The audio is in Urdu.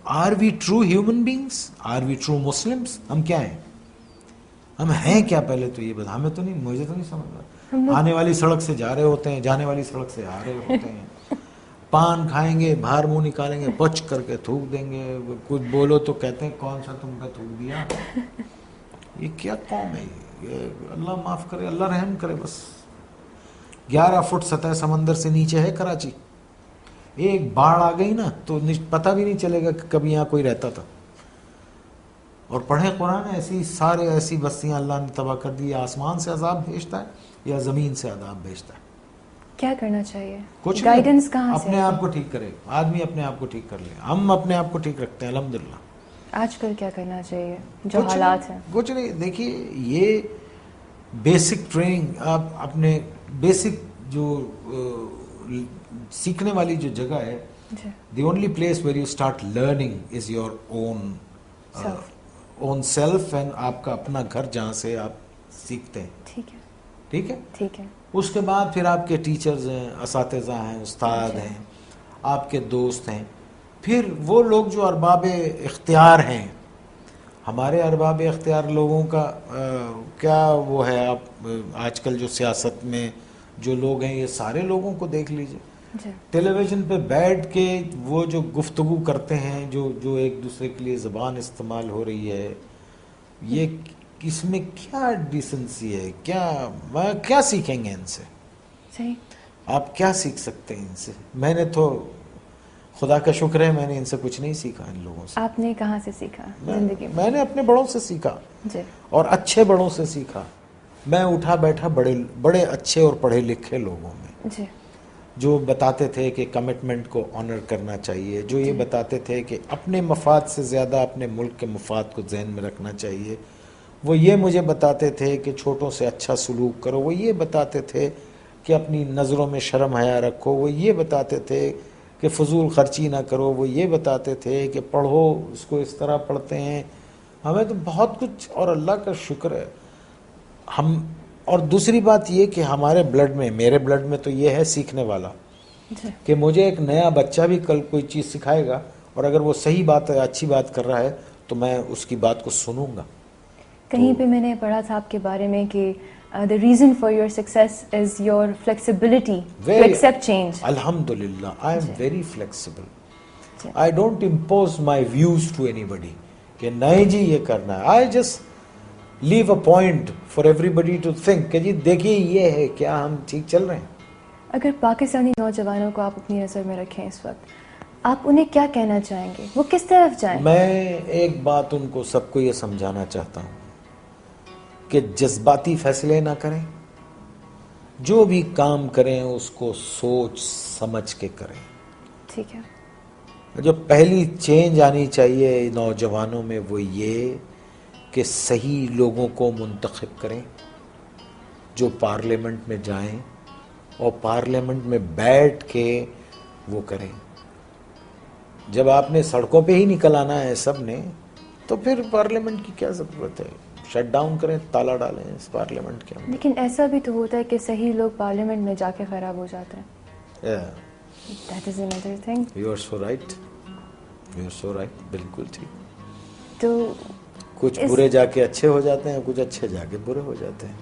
Are we true human beings? Are we true Muslims? ہم کیا ہیں؟ ہم ہیں کیا؟ پہلے تو یہ بتا. ہمیں تو نہیں، مجھے تو نہیں سمجھ رہا. آنے والی سڑک سے جا رہے ہوتے ہیں، جانے والی سڑک سے آ رہے ہوتے ہیں. پان کھائیں گے، باہر منہ نکالیں گے، پچ کر کے تھوک دیں گے. کچھ بولو تو کہتے ہیں کون سا تم کا تھوک دیا. یہ کیا قوم ہے یہ؟ اللہ معاف کرے، اللہ رحم کرے. بس 11 فٹ سطح سمندر سے نیچے ہے کراچی. ایک باڑھ آ گئی نا تو پتہ بھی نہیں چلے گا کہ کبھی یہاں کوئی رہتا تھا. اور پڑھیں قرآن، ایسی سارے ایسی بستیاں اللہ نے تباہ کر دی. آسمان سے عذاب بھیجتا ہے یا زمین سے عذاب بھیجتا ہے؟ کیا کرنا چاہیے؟ کچھ گائیڈنس کہاں سے؟ اپنے آپ کو ٹھیک کرے. آدمی اپنے آپ کو ٹھیک کر لے. ہم اپنے آپ کو ٹھیک رکھتے ہیں الحمدللہ. آج کل کیا کرنا چاہیے جو حالات ہیں؟ کچھ نہیں. دیکھیے یہ بیسک ٹریننگ، آپ اپنے بیسک جو سیکھنے والی جو جگہ ہے، the only place where you start learning is your own self, and آپ کا اپنا گھر جہاں سے آپ سیکھتے ہیں. ٹھیک ہے، ٹھیک ہے. ٹھیک ہے. اس کے بعد پھر آپ کے ٹیچرز ہیں، اساتذہ ہیں، استاد ہیں، آپ کے دوست ہیں. پھر وہ لوگ جو ارباب اختیار ہیں. ہمارے ارباب اختیار لوگوں کا کیا وہ ہے؟ آپ آج کل جو سیاست میں جو لوگ ہیں، یہ سارے لوگوں کو دیکھ لیجئے. ٹیلی ویژن پہ بیٹھ کے وہ جو گفتگو کرتے ہیں، جو ایک دوسرے کے لیے زبان استعمال ہو رہی ہے، یہ اس میں کیا ڈیسنسی ہے؟ کیا سیکھیں گے ان سے؟ صحیح. آپ کیا سیکھ سکتے ہیں ان سے؟ میں نے تو خدا کا شکر ہے میں نے ان سے کچھ نہیں سیکھا. ان لوگوں سے آپ نے کہاں سے سیکھا زندگی میں نے اپنے بڑوں سے سیکھا، اور اچھے بڑوں سے سیکھا. میں اٹھا بیٹھا بڑے اچھے اور پڑھے لکھے لوگوں میں، جو بتاتے تھے کہ کمٹمنٹ کو آنر کرنا چاہیے، جو یہ بتاتے تھے کہ اپنے مفاد سے زیادہ اپنے ملک کے مفاد کو ذہن میں رکھنا چاہیے. وہ یہ مجھے بتاتے تھے کہ چھوٹوں سے اچھا سلوک کرو. وہ یہ بتاتے تھے کہ اپنی نظروں میں شرم حیا رکھو. وہ یہ بتاتے تھے کہ فضول خرچی نہ کرو. وہ یہ بتاتے تھے کہ پڑھو، اس کو اس طرح پڑھتے ہیں. ہمیں تو بہت کچھ، اور اللہ کا شکر ہے ہم. اور دوسری بات یہ کہ ہمارے بلڈ میں، میرے بلڈ میں تو یہ ہے سیکھنے والا، کہ مجھے ایک نیا بچہ بھی کل کوئی چیز سکھائے گا، اور اگر وہ صحیح بات ہے، اچھی بات کر رہا ہے، تو میں اس کی بات کو سنوں گا. کہیں پہ میں نے پڑھا تھا آپ کے بارے میں کہ the reason for your success is your flexibility to accept change. Alhamdulillah, I am very flexible. I don't impose my views to anybody کہ نہیں جی یہ کرنا ہے. I just leave a point for everybody to think کہ جی دیکھیے یہ ہے، کیا ہم ٹھیک چل رہے ہیں؟ اگر پاکستانی نوجوانوں کو آپ اپنی نظر میں رکھیں اس وقت، آپ انہیں کیا کہنا چاہیں گے؟ وہ کس طرف جائیں؟ میں ایک بات ان کو سب کو یہ سمجھانا چاہتا ہوں کہ جذباتی فیصلے نہ کریں. جو بھی کام کریں اس کو سوچ سمجھ کے کریں. ٹھیک ہے. جو پہلی چینج آنی چاہیے نوجوانوں میں وہ یہ کہ صحیح لوگوں کو منتخب کریں، جو پارلیمنٹ میں جائیں اور پارلیمنٹ میں بیٹھ کے وہ کریں. جب آپ نے سڑکوں پہ ہی نکل آنا ہے سب نے، تو پھر پارلیمنٹ کی کیا ضرورت ہے؟ شٹ ڈاؤن کریں، تالا ڈالیں اس پارلیمنٹ کے اندر. لیکن ایسا بھی تو ہوتا ہے کہ صحیح لوگ پارلیمنٹ میں جا کے خراب ہو جاتے ہیں. That is another thing. You are so right. You are so right. بالکل ٹھیک. تو کچھ برے جا کے اچھے ہو جاتے ہیں، کچھ اچھے جا کے برے ہو جاتے ہیں.